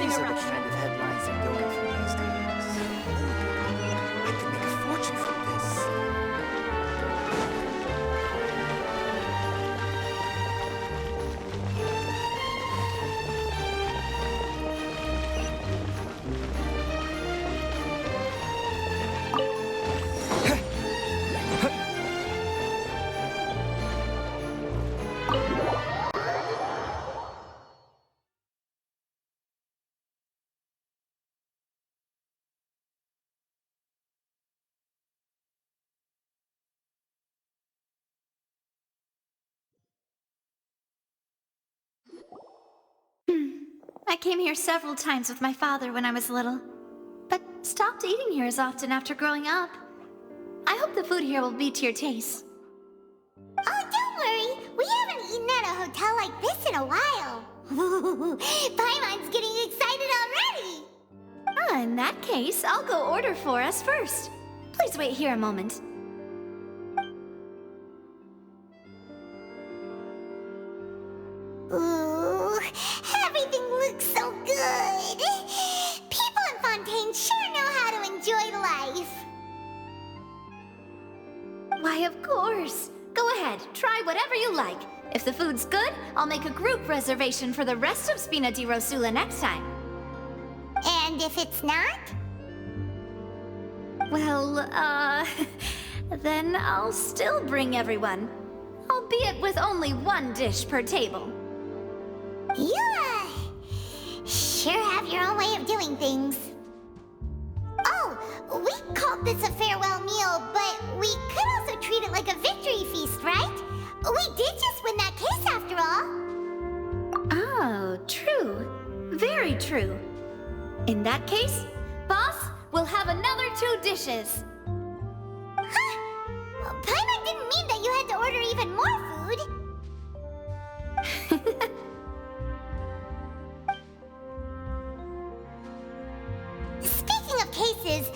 These are around. the kind of headlines I'm going for these days. I can make a fortune from this. I came here several times with my father when I was little, but stopped eating here as often after growing up. I hope the food here will be to your taste. Oh, don't worry. We haven't eaten at a hotel like this in a while. Paimon's getting excited already. In that case, I'll go order for us first. Please wait here a moment. Ooh, everything looks so good. People in Fontaine sure know how to enjoy life. Why, of course. Go ahead, try whatever you like. If the food's good, I'll make a group reservation for the rest of Spina di Rosula next time. And if it's not? Well, then I'll still bring everyone. Albeit with only one dish per table. You, sure have your own way of doing things. Oh, we called this a farewell meal, but we could also treat it like a victory feast, right? We did just win that case after all. Oh, true. Very true. In that case, boss, we'll have another 2 dishes. Huh? Paimon didn't mean that you had to order even more food. Speaking of cases,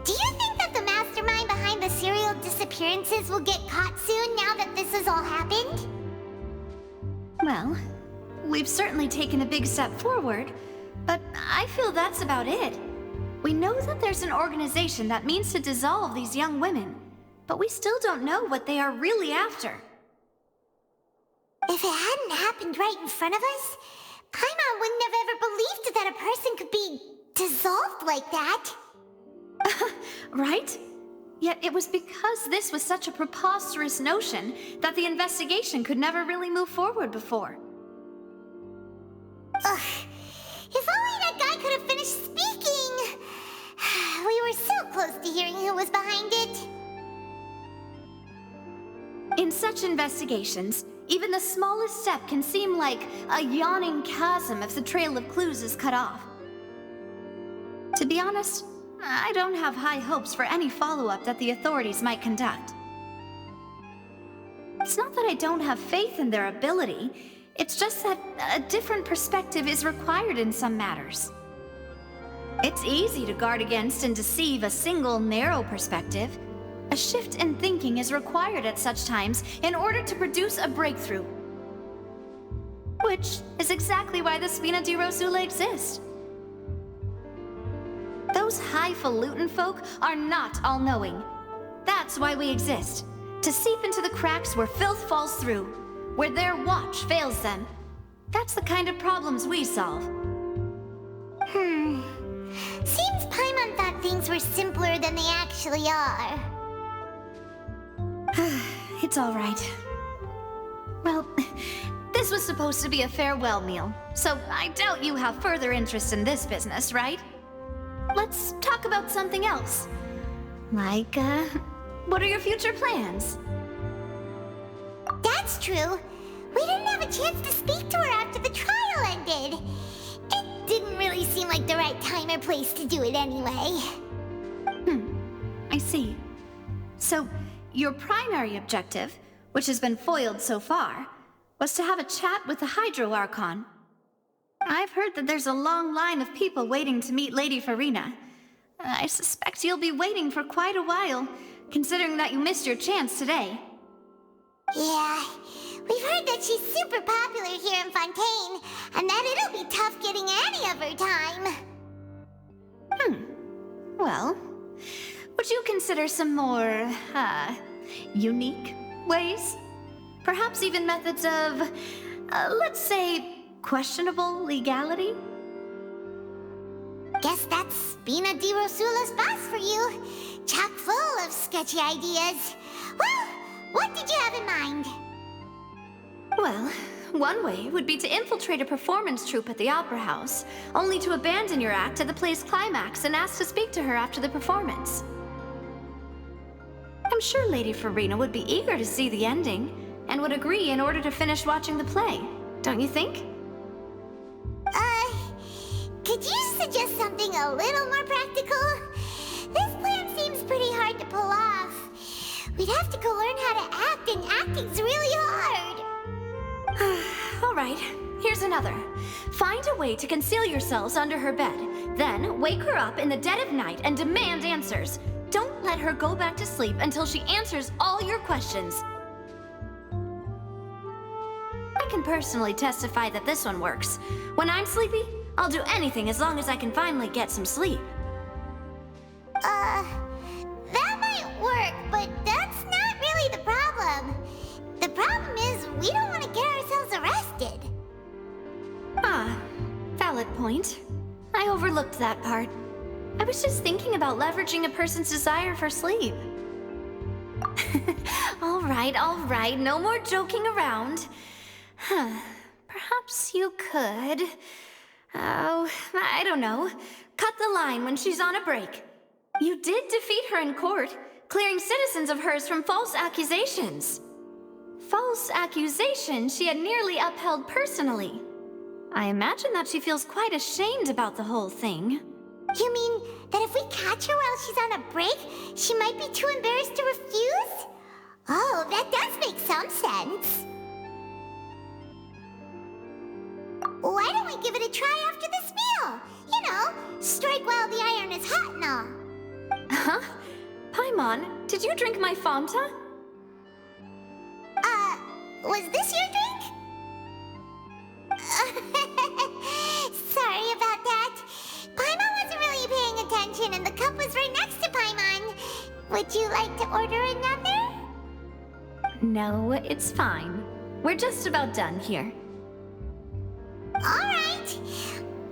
do you think that the mastermind behind the serial disappearances will get caught soon now that this has all happened? Well, we've certainly taken a big step forward, but I feel that's about it. We know that there's an organization that means to dissolve these young women, but we still don't know what they are really after. If it hadn't happened right in front of us, Paimon wouldn't have ever believed that a person could be dissolved like that. Right? Yet it was because this was such a preposterous notion that the investigation could never really move forward before. Ugh. If only that guy could have finished speaking! We were so close to hearing who was behind it. In such investigations, even the smallest step can seem like a yawning chasm if the trail of clues is cut off. To be honest, I don't have high hopes for any follow-up that the authorities might conduct. It's not that I don't have faith in their ability, it's just that a different perspective is required in some matters. It's easy to guard against and deceive a single narrow perspective. A shift in thinking is required at such times in order to produce a breakthrough. Which is exactly why the Spina di Rosula exist. Those highfalutin folk are not all-knowing. That's why we exist. To seep into the cracks where filth falls through, where their watch fails them. That's the kind of problems we solve. Seems Paimon thought things were simpler than they actually are. It's all right. Well, this was supposed to be a farewell meal, so I doubt you have further interest in this business, right? Let's talk about something else. Like, what are your future plans? That's true. We didn't have a chance to speak to her after the trial ended. It didn't really seem like the right time or place to do it anyway. I see. So, your primary objective, which has been foiled so far, was to have a chat with the Hydro Archon. I've heard that there's a long line of people waiting to meet Lady Farina. I suspect you'll be waiting for quite a while, considering that you missed your chance today. Yeah, we've heard that she's super popular here in Fontaine, and that it'll be tough getting any of her time. Well, would you consider some more, unique ways? Perhaps even methods of, let's say, questionable legality? Guess that's Spina di Rosula's boss for you. Chock full of sketchy ideas. Well, what did you have in mind? Well, one way would be to infiltrate a performance troupe at the Opera House, only to abandon your act at the play's climax and ask to speak to her after the performance. I'm sure Lady Farina would be eager to see the ending, and would agree in order to finish watching the play, don't you think? Could you suggest something a little more practical? This plan seems pretty hard to pull off. We'd have to go learn how to act, and acting's really hard. All right, here's another. Find a way to conceal yourselves under her bed. Then wake her up in the dead of night and demand answers. Don't let her go back to sleep until she answers all your questions. I can personally testify that this one works. When I'm sleepy, I'll do anything as long as I can finally get some sleep. That might work, but that's not really the problem. The problem is we don't want to get ourselves arrested. Valid point. I overlooked that part. I was just thinking about leveraging a person's desire for sleep. All right, no more joking around. Perhaps you could... Oh, I don't know. Cut the line when she's on a break. You did defeat her in court, clearing citizens of hers from false accusations. False accusations she had nearly upheld personally. I imagine that she feels quite ashamed about the whole thing. You mean that if we catch her while she's on a break, she might be too embarrassed to refuse? Oh, that does make some sense. Why don't we give it a try after this meal? You know, strike while the iron is hot and all. Huh? Paimon, did you drink my Fanta? Was this your drink? Sorry about that. Paimon wasn't really paying attention and the cup was right next to Paimon. Would you like to order another? No, it's fine. We're just about done here. Alright.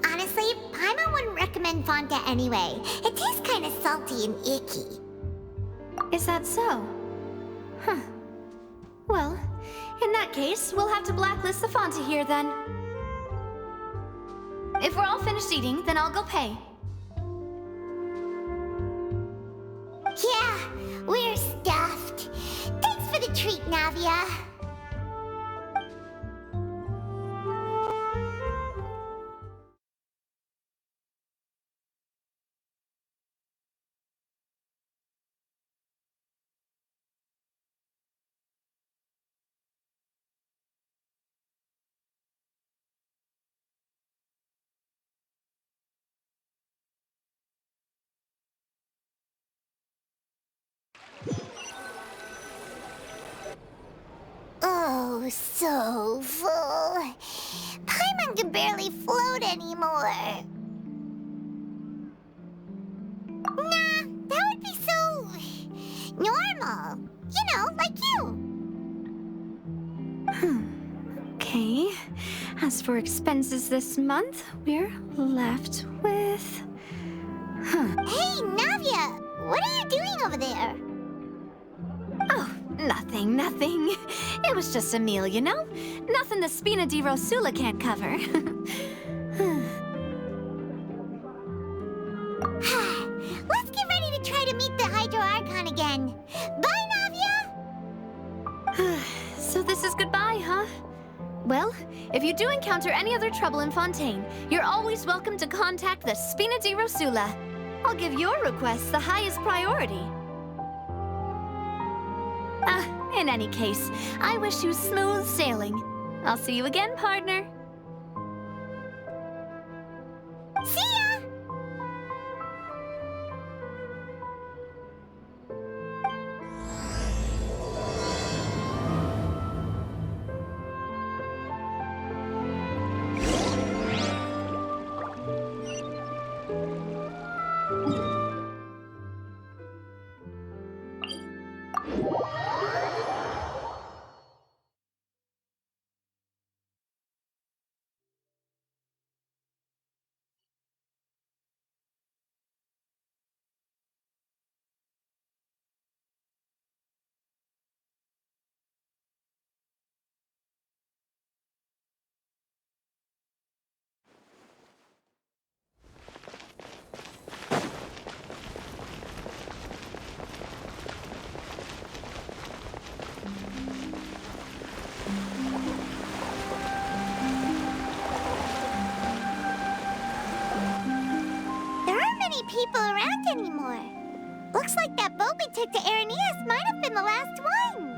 Honestly, Paimon wouldn't recommend Fonta anyway. It tastes kind of salty and icky. Is that so? Huh. Well, in that case, we'll have to blacklist the Fonta here then. If we're all finished eating, then I'll go pay. Yeah, we're stuffed. Thanks for the treat, Navia. Oh, so full. Paimon can barely float anymore. Nah, that would be so... normal. You know, like you. Okay. As for expenses this month, we're left with... Hey, Navia! What are you doing over there? Oh, nothing. It was just a meal, you know? Nothing the Spina di Rosula can't cover. Let's get ready to try to meet the Hydro Archon again. Bye, Navia! So this is goodbye, huh? Well, if you do encounter any other trouble in Fontaine, you're always welcome to contact the Spina di Rosula. I'll give your request the highest priority. In any case, I wish you smooth sailing. I'll see you again, partner. See ya! people around anymore. Looks like that boat we took to Araneas might have been the last one.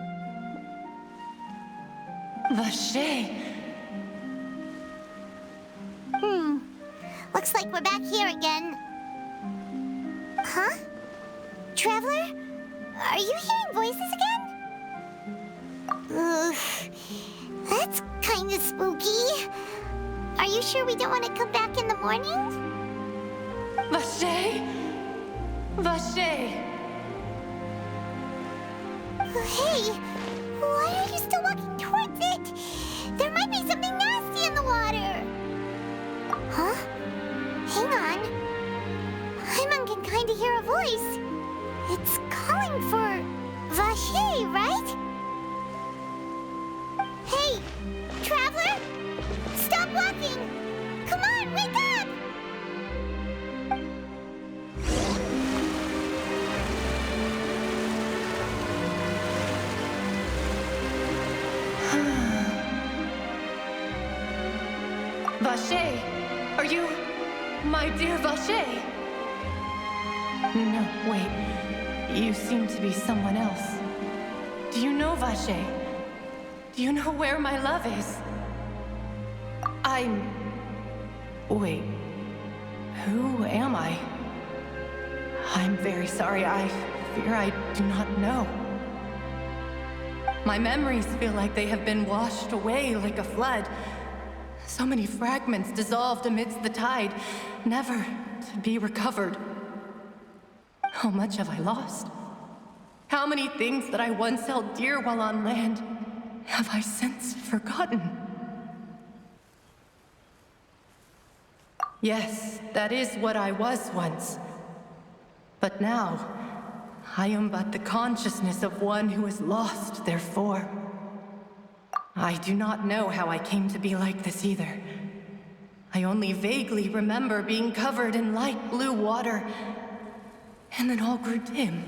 Vache! Looks like we're back here again. Huh? Traveler? Are you hearing voices again? Ugh. That's kinda spooky. Are you sure we don't want to come back in the morning? Vache! Vache! Hey, why are you still walking towards it? There might be something nasty in the water. Huh? Hang on. Paimon can kinda hear a voice. It's calling for Vache, right? Hey, Traveler! Stop walking! Come on, wake up! Vache! Are you... my dear Vache? No, wait. You seem to be someone else. Do you know Vache? Do you know where my love is? Wait. Who am I? I'm very sorry. I fear I do not know. My memories feel like they have been washed away like a flood. So many fragments dissolved amidst the tide, never to be recovered. How much have I lost? How many things that I once held dear while on land have I since forgotten? Yes, that is what I was once. But now, I am but the consciousness of one who is lost, therefore. I do not know how I came to be like this either. I only vaguely remember being covered in light blue water, and then all grew dim.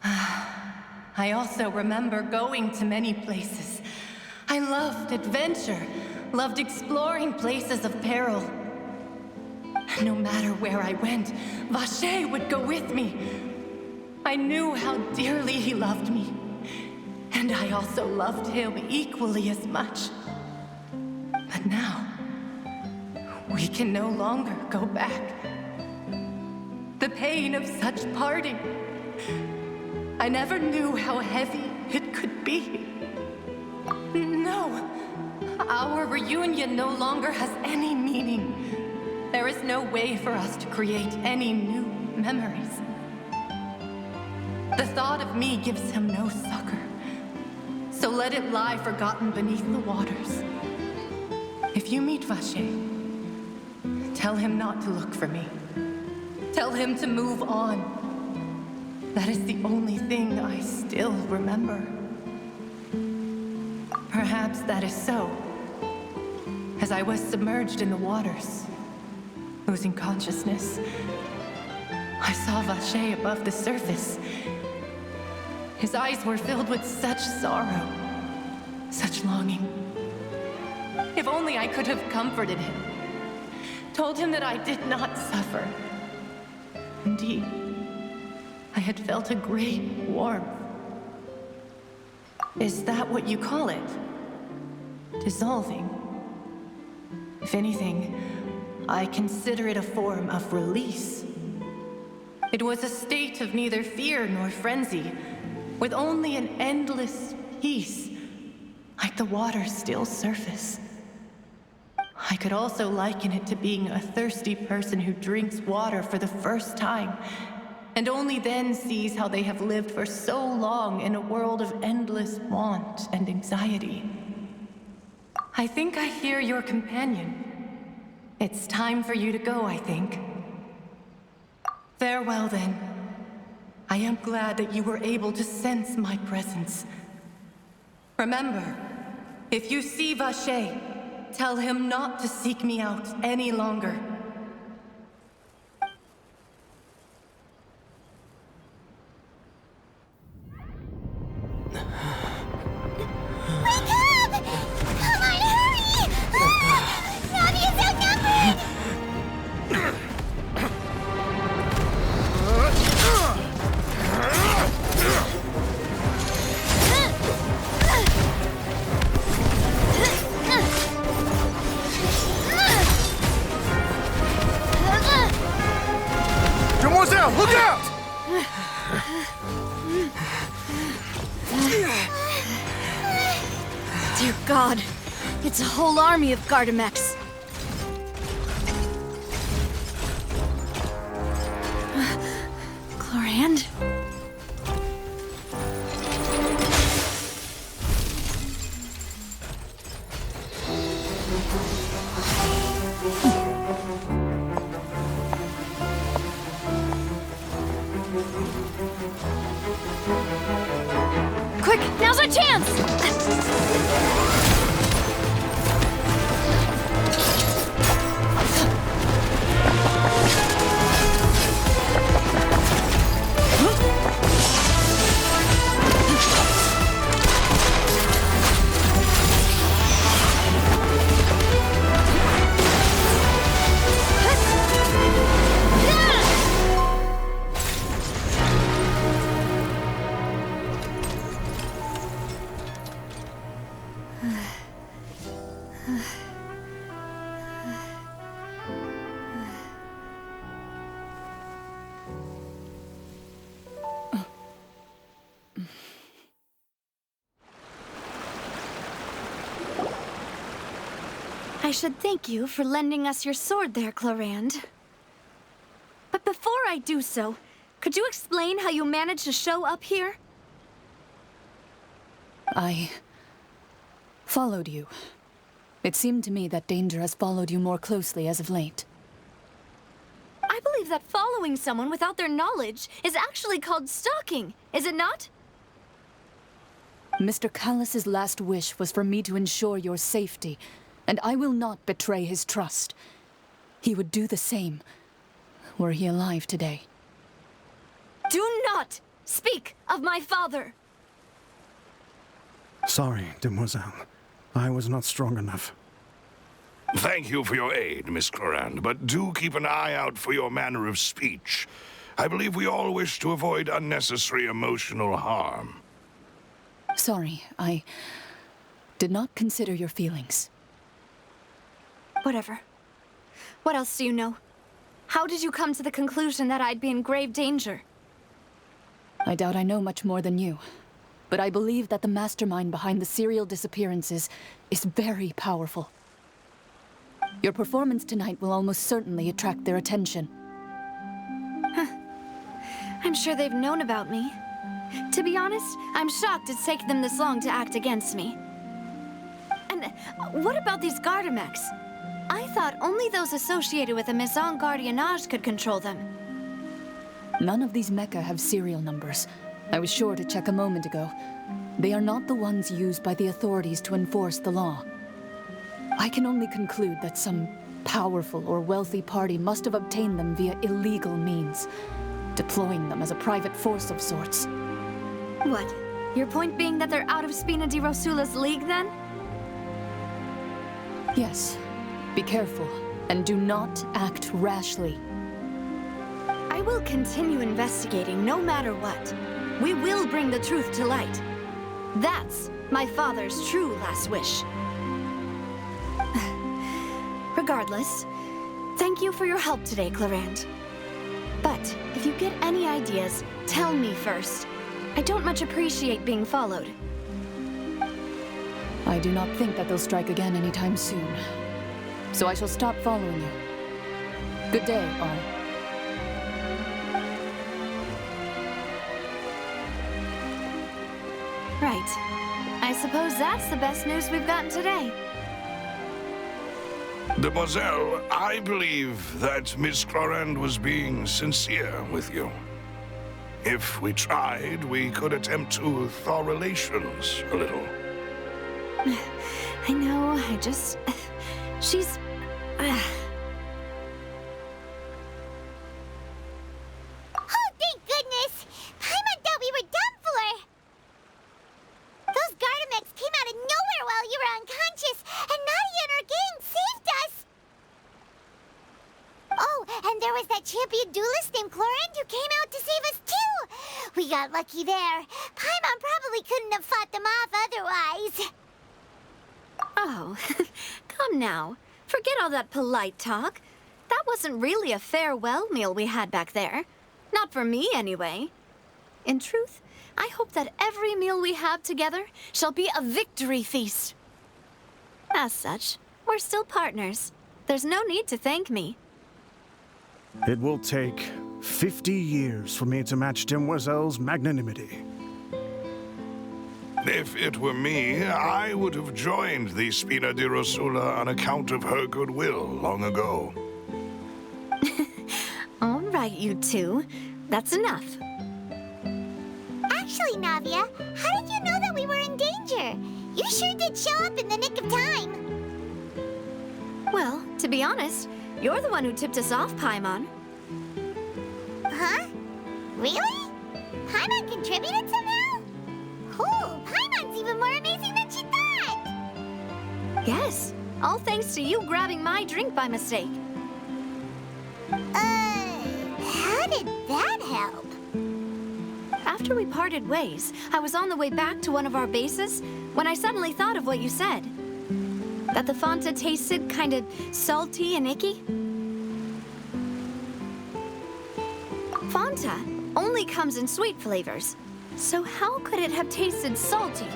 I also remember going to many places. I loved adventure, loved exploring places of peril. No matter where I went, Vache would go with me. I knew how dearly he loved me, and I also loved him equally as much. But now, we can no longer go back. The pain of such parting, I never knew how heavy it could be. No, our reunion no longer has any meaning. There is no way for us to create any new memories. The thought of me gives him no succor, so let it lie forgotten beneath the waters. If you meet Vache, tell him not to look for me. Tell him to move on. That is the only thing I still remember. Perhaps that is so, as I was submerged in the waters, losing consciousness. I saw Vache above the surface. His eyes were filled with such sorrow, such longing. If only I could have comforted him, told him that I did not suffer. Indeed, I had felt a great warmth. Is that what you call it? Dissolving? If anything, I consider it a form of release. It was a state of neither fear nor frenzy, with only an endless peace, like the water's still surface. I could also liken it to being a thirsty person who drinks water for the first time, and only then sees how they have lived for so long in a world of endless want and anxiety. I think I hear your companion. It's time for you to go, I think. Farewell, then. I am glad that you were able to sense my presence. Remember, if you see Vache, tell him not to seek me out any longer. Wake up! Come on, hurry! Navi is outnumbered! Look out! Dear God, it's a whole army of Gardamex. Chlorand? Quick, now's our chance! I should thank you for lending us your sword there, Chlorand. But before I do so, could you explain how you managed to show up here? I followed you. It seemed to me that danger has followed you more closely as of late. I believe that following someone without their knowledge is actually called stalking, is it not? Mr. Callus's last wish was for me to ensure your safety, and I will not betray his trust. He would do the same, were he alive today. Do not speak of my father! Sorry, demoiselle. I was not strong enough. Thank you for your aid, Miss Chlorand, but do keep an eye out for your manner of speech. I believe we all wish to avoid unnecessary emotional harm. Sorry, I did not consider your feelings. Whatever. What else do you know? How did you come to the conclusion that I'd be in grave danger? I doubt I know much more than you, but I believe that the mastermind behind the serial disappearances is very powerful. Your performance tonight will almost certainly attract their attention. I'm sure they've known about me. To be honest, I'm shocked it's taken them this long to act against me. And what about these Gardamex? I thought only those associated with the Maison Gardiennage could control them. None of these mecha have serial numbers. I was sure to check a moment ago. They are not the ones used by the authorities to enforce the law. I can only conclude that some powerful or wealthy party must have obtained them via illegal means, deploying them as a private force of sorts. What? Your point being that they're out of Spina di Rosula's league, then? Yes. Be careful, and do not act rashly. I will continue investigating no matter what. We will bring the truth to light. That's my father's true last wish. Regardless, thank you for your help today, Chlorand. But if you get any ideas, tell me first. I don't much appreciate being followed. I do not think that they'll strike again anytime soon. So I shall stop following you. Good day, all. Right. I suppose that's the best news we've gotten today. Demoiselle, I believe that Miss Chlorand was being sincere with you. If we tried, we could attempt to thaw relations a little. I know, she's... Oh, thank goodness! Paimon thought we were done for! Those Gardamex came out of nowhere while you were unconscious, and Nadia and her gang saved us! Oh, and there was that champion duelist named Chlorand who came out to save us too! We got lucky there. Paimon probably couldn't have fought them off otherwise. Oh, come now. Forget all that polite talk. That wasn't really a farewell meal we had back there. Not for me, anyway. In truth, I hope that every meal we have together shall be a victory feast. As such, we're still partners. There's no need to thank me. It will take 50 years for me to match Demoiselle's magnanimity. If it were me, I would have joined the Spina di Rosula on account of her goodwill long ago. All right, you two. That's enough. Actually, Navia, how did you know that we were in danger? You sure did show up in the nick of time. Well, to be honest, you're the one who tipped us off, Paimon. Huh? Really? Paimon contributed somehow? Cool, Paimon's even more amazing than she thought! Yes, all thanks to you grabbing my drink by mistake. How did that help? After we parted ways, I was on the way back to one of our bases when I suddenly thought of what you said. That the Fonta tasted kind of salty and icky. Fonta only comes in sweet flavors, so how could it have tasted salty?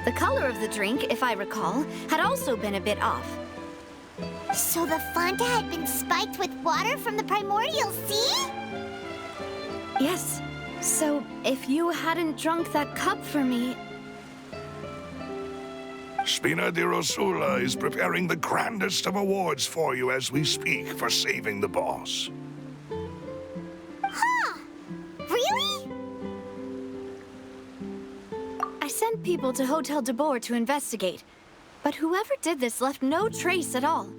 The color of the drink, if I recall, had also been a bit off. So the Fonta had been spiked with water from the primordial sea? Yes, so if you hadn't drunk that cup for me... Spina di Rosula is preparing the grandest of awards for you as we speak for saving the boss. Huh? Really? I sent people to Hotel de Boer to investigate, but whoever did this left no trace at all.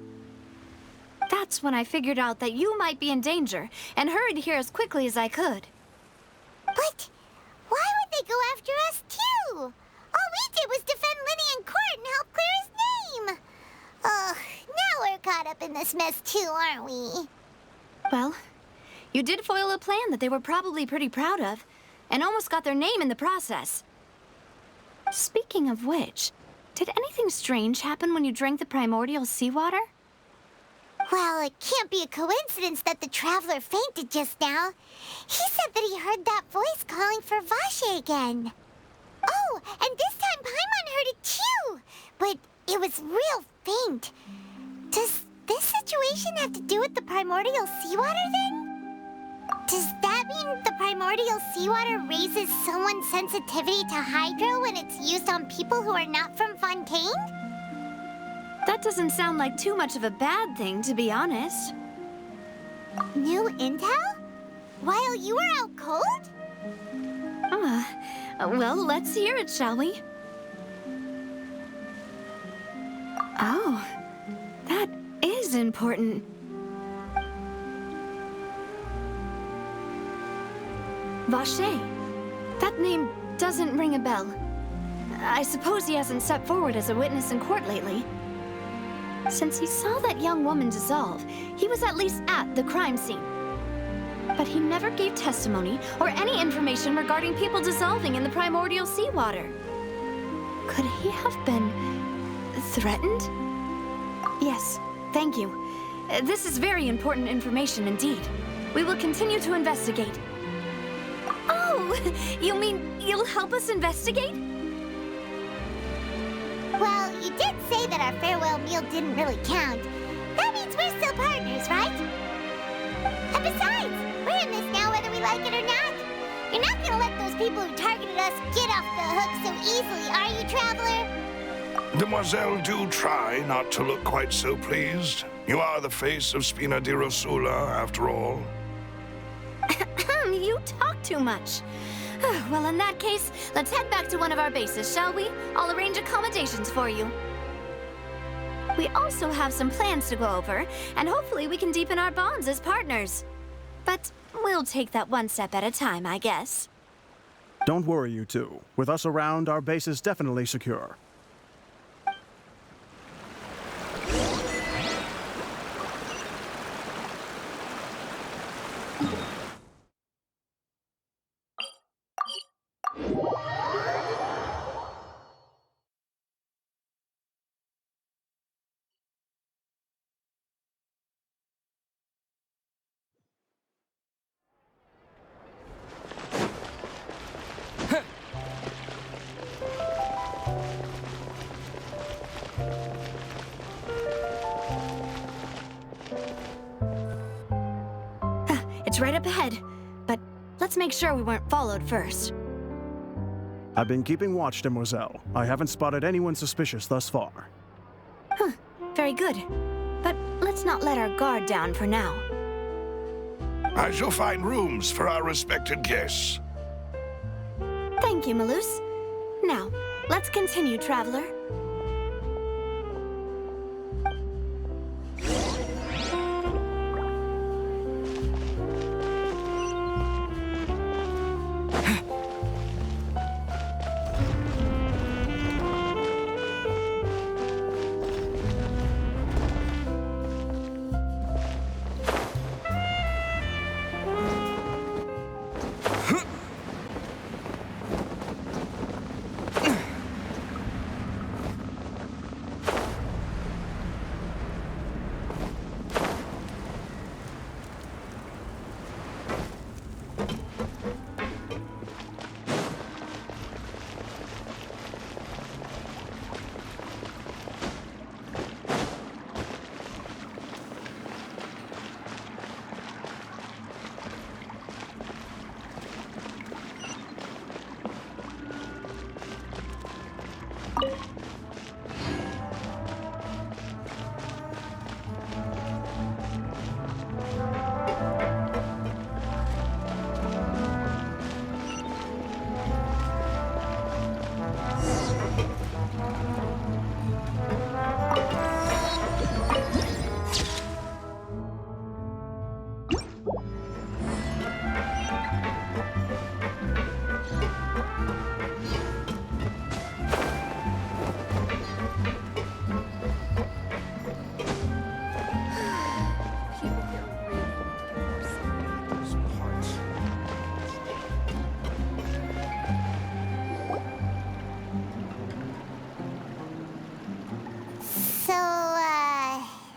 That's when I figured out that you might be in danger and hurried here as quickly as I could. But why would they go after us too? All we did was defend Linny in court and help clear his name. Ugh, now we're caught up in this mess too, aren't we? Well, you did foil a plan that they were probably pretty proud of, and almost got their name in the process. Speaking of which, did anything strange happen when you drank the primordial seawater? Well, it can't be a coincidence that the traveler fainted just now. He said that he heard that voice calling for Vache again. Oh, and this time Paimon heard it too, but it was real faint. Does this situation have to do with the primordial seawater then? Does that mean the primordial seawater raises someone's sensitivity to hydro when it's used on people who are not from Fontaine? That doesn't sound like too much of a bad thing, to be honest. New intel? While you were out cold? Well, let's hear it, shall we? Oh, that is important. Vache. That name doesn't ring a bell. I suppose he hasn't stepped forward as a witness in court lately. Since he saw that young woman dissolve, he was at least at the crime scene. But he never gave testimony or any information regarding people dissolving in the primordial seawater. Could he have been threatened? Yes, thank you. This is very important information indeed. We will continue to investigate. Oh, you mean you'll help us investigate? Well, you did say that our farewell meal didn't really count. That means we're still partners, right? And besides, we're in this now whether we like it or not. You're not gonna let those people who targeted us get off the hook so easily, are you, Traveler? Demoiselle, do try not to look quite so pleased. You are the face of Spina di Rosula, after all. You talk too much. Well, in that case, let's head back to one of our bases, shall we? I'll arrange accommodations for you. We also have some plans to go over, and hopefully we can deepen our bonds as partners. But we'll take that one step at a time, I guess. Don't worry, you two. With us around, our base is definitely secure. It's right up ahead, but let's make sure we weren't followed first. I've been keeping watch, Demoiselle. I haven't spotted anyone suspicious thus far. Huh, very good. But let's not let our guard down for now. I shall find rooms for our respected guests. Thank you, Malus. Now, let's continue, traveler.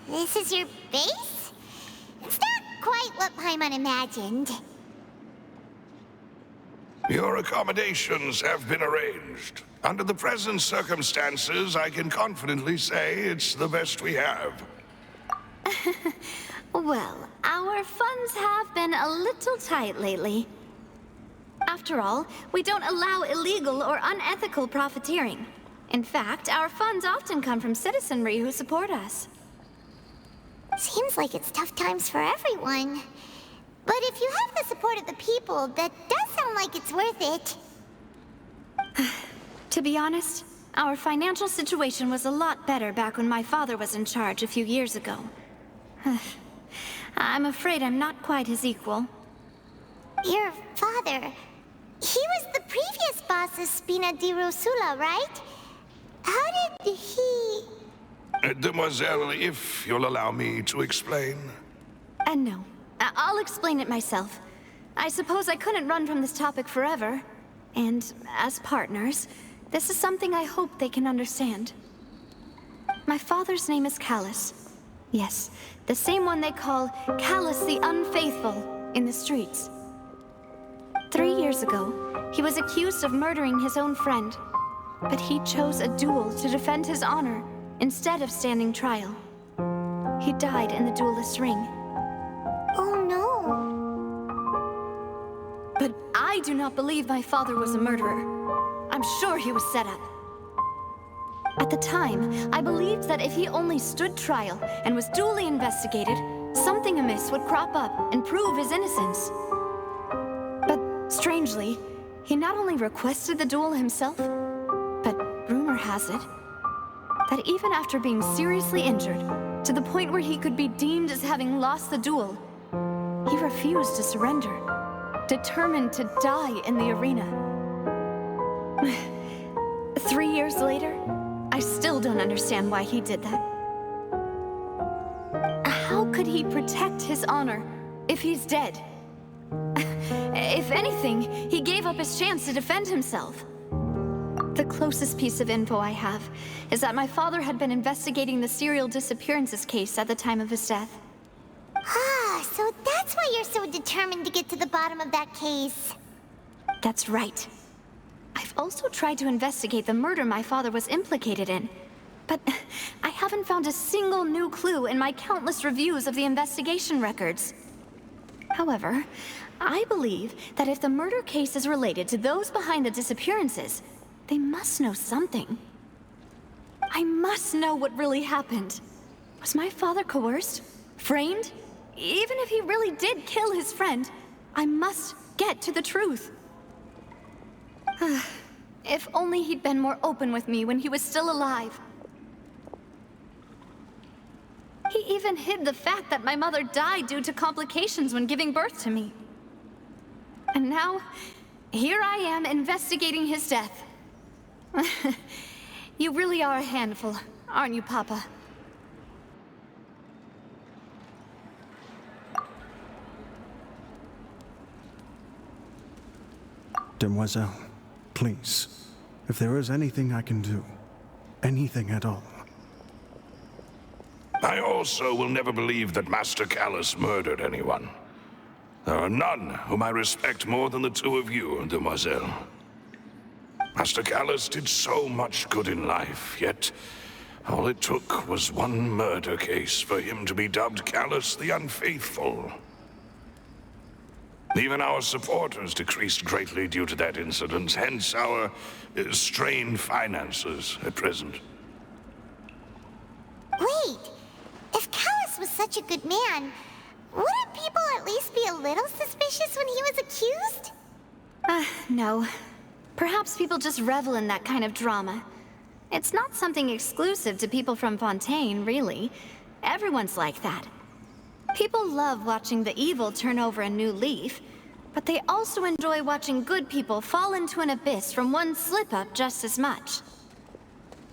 This is your base? It's not quite what Paimon imagined. Your accommodations have been arranged. Under the present circumstances, I can confidently say it's the best we have. Well, our funds have been a little tight lately. After all, we don't allow illegal or unethical profiteering. In fact, our funds often come from citizenry who support us. Seems like it's tough times for everyone. But if you have the support of the people, that does sound like it's worth it. To be honest, our financial situation was a lot better back when my father was in charge a few years ago. I'm afraid I'm not quite his equal. Your father... he was the previous boss of Spina di Rosula, right? How did he... Demoiselle, if you'll allow me to explain. No. I'll explain it myself. I suppose I couldn't run from this topic forever. And as partners, this is something I hope they can understand. My father's name is Callus. Yes, the same one they call Callus the Unfaithful in the streets. 3 years ago, he was accused of murdering his own friend. But he chose a duel to defend his honor instead of standing trial. He died in the duelist's ring. Oh no. But I do not believe my father was a murderer. I'm sure he was set up. At the time, I believed that if he only stood trial and was duly investigated, something amiss would crop up and prove his innocence. But strangely, he not only requested the duel himself, but rumor has it that even after being seriously injured, to the point where he could be deemed as having lost the duel, he refused to surrender, determined to die in the arena. 3 years later, I still don't understand why he did that. How could he protect his honor if he's dead? If anything, he gave up his chance to defend himself. The closest piece of info I have is that my father had been investigating the serial disappearances case at the time of his death. Ah, so that's why you're so determined to get to the bottom of that case. That's right. I've also tried to investigate the murder my father was implicated in, but I haven't found a single new clue in my countless reviews of the investigation records. However, I believe that if the murder case is related to those behind the disappearances, they must know something. I must know what really happened. Was my father coerced? Framed? Even if he really did kill his friend, I must get to the truth. If only he'd been more open with me when he was still alive. He even hid the fact that my mother died due to complications when giving birth to me. And now, here I am investigating his death. You really are a handful, aren't you, Papa? Demoiselle, please, if there is anything I can do, anything at all. I also will never believe that Master Callus murdered anyone. There are none whom I respect more than the two of you, Demoiselle. Master Callus did so much good in life, yet all it took was one murder case for him to be dubbed Callus the Unfaithful. Even our supporters decreased greatly due to that incident, hence our strained finances at present. Wait, if Callus was such a good man, wouldn't people at least be a little suspicious when he was accused? No. Perhaps people just revel in that kind of drama. It's not something exclusive to people from Fontaine, really. Everyone's like that. People love watching the evil turn over a new leaf, but they also enjoy watching good people fall into an abyss from one slip-up just as much.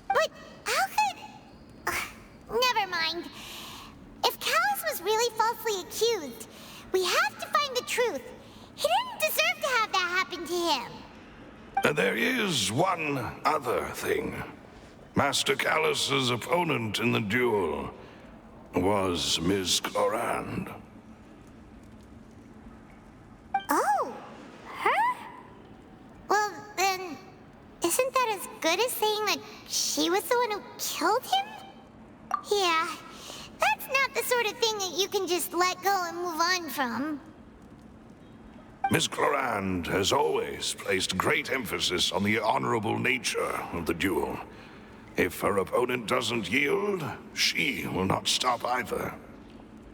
But how could... never mind. If Callus was really falsely accused, we have to find the truth. He didn't deserve to have that happen to him. There is one other thing. Master Callus's opponent in the duel was Ms. Clorand. Oh, her? Well, then, isn't that as good as saying that she was the one who killed him? Yeah, that's not the sort of thing that you can just let go and move on from. Ms. Clorand has always placed great emphasis on the honorable nature of the duel. If her opponent doesn't yield, she will not stop either.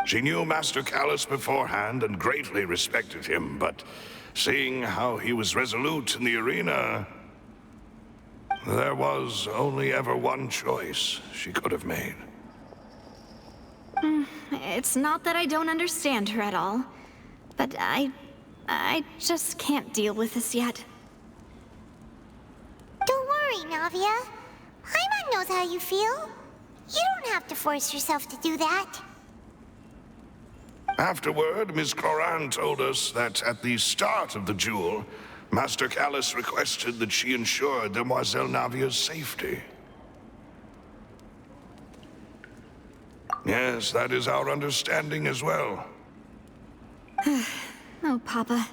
She knew Master Callus beforehand and greatly respected him, but seeing how he was resolute in the arena, there was only ever one choice she could have made. It's not that I don't understand her at all, but I just can't deal with this yet. Don't worry, Navia. Paimon knows how you feel. You don't have to force yourself to do that. Afterward, Ms. Clorand told us that at the start of the duel, Master Callus requested that she ensure Demoiselle Navia's safety. Yes, that is our understanding as well. Oh, Papa.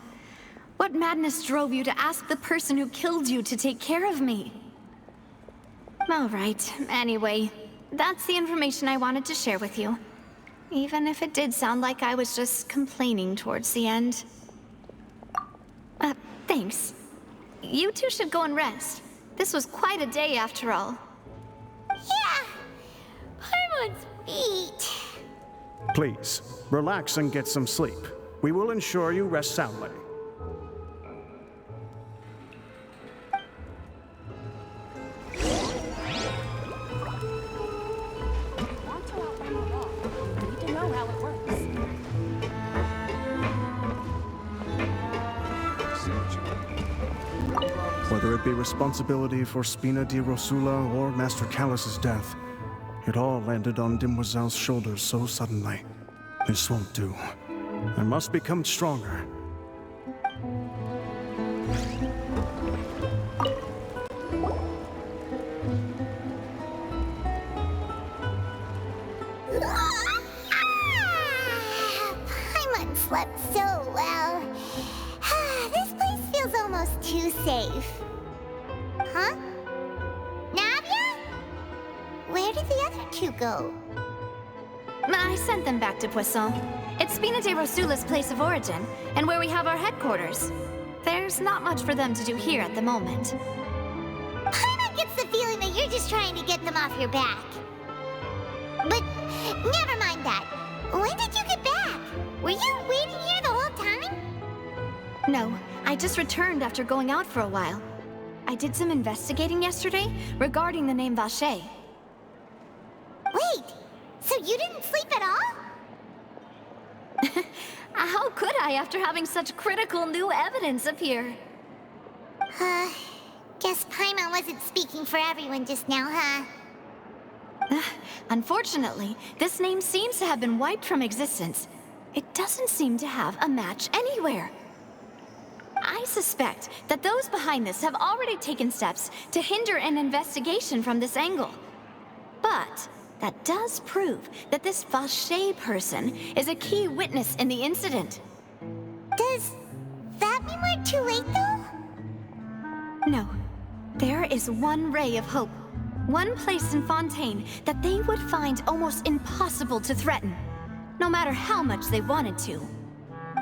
What madness drove you to ask the person who killed you to take care of me? All right, anyway, that's the information I wanted to share with you. Even if it did sound like I was just complaining towards the end. Thanks. You two should go and rest. This was quite a day after all. Yeah, Paimon's feet. Please, relax and get some sleep. We will ensure you rest soundly. Whether it be responsibility for Spina di Rosula or Master Callus's death, it all landed on Demoiselle's shoulders so suddenly. This won't do. I must become stronger. Paimon slept so well. This place feels almost too safe. Huh? Navia? Where did the other two go? I sent them back to Poisson. It's Spina de Rosula's place of origin, and where we have our headquarters. There's not much for them to do here at the moment. Paimon gets the feeling that you're just trying to get them off your back. But never mind that. When did you get back? Were you waiting here the whole time? No, I just returned after going out for a while. I did some investigating yesterday regarding the name Vache. Wait, so you didn't sleep at all? How could I after having such critical new evidence appear? Guess Paimon wasn't speaking for everyone just now, huh? Unfortunately, this name seems to have been wiped from existence. It doesn't seem to have a match anywhere. I suspect that those behind this have already taken steps to hinder an investigation from this angle. But that does prove that this Vache person is a key witness in the incident. Does that mean we're too late, though? No. There is one ray of hope. One place in Fontaine that they would find almost impossible to threaten, no matter how much they wanted to.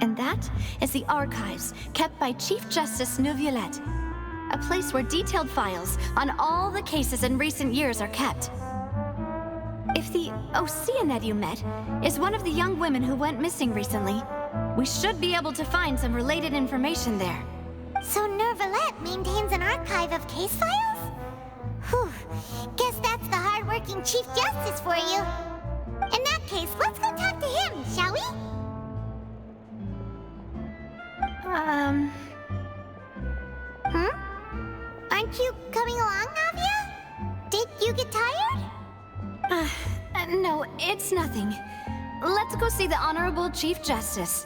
And that is the archives kept by Chief Justice Neuvillette, a place where detailed files on all the cases in recent years are kept. If the Oceanette you met is one of the young women who went missing recently, we should be able to find some related information there. So Neuvillette maintains an archive of case files? Whew, guess that's the hard-working Chief Justice for you. In that case, let's go talk to him, shall we? Aren't you coming along, Navia? Did you get tired? No, it's nothing. Let's go see the Honorable Chief Justice.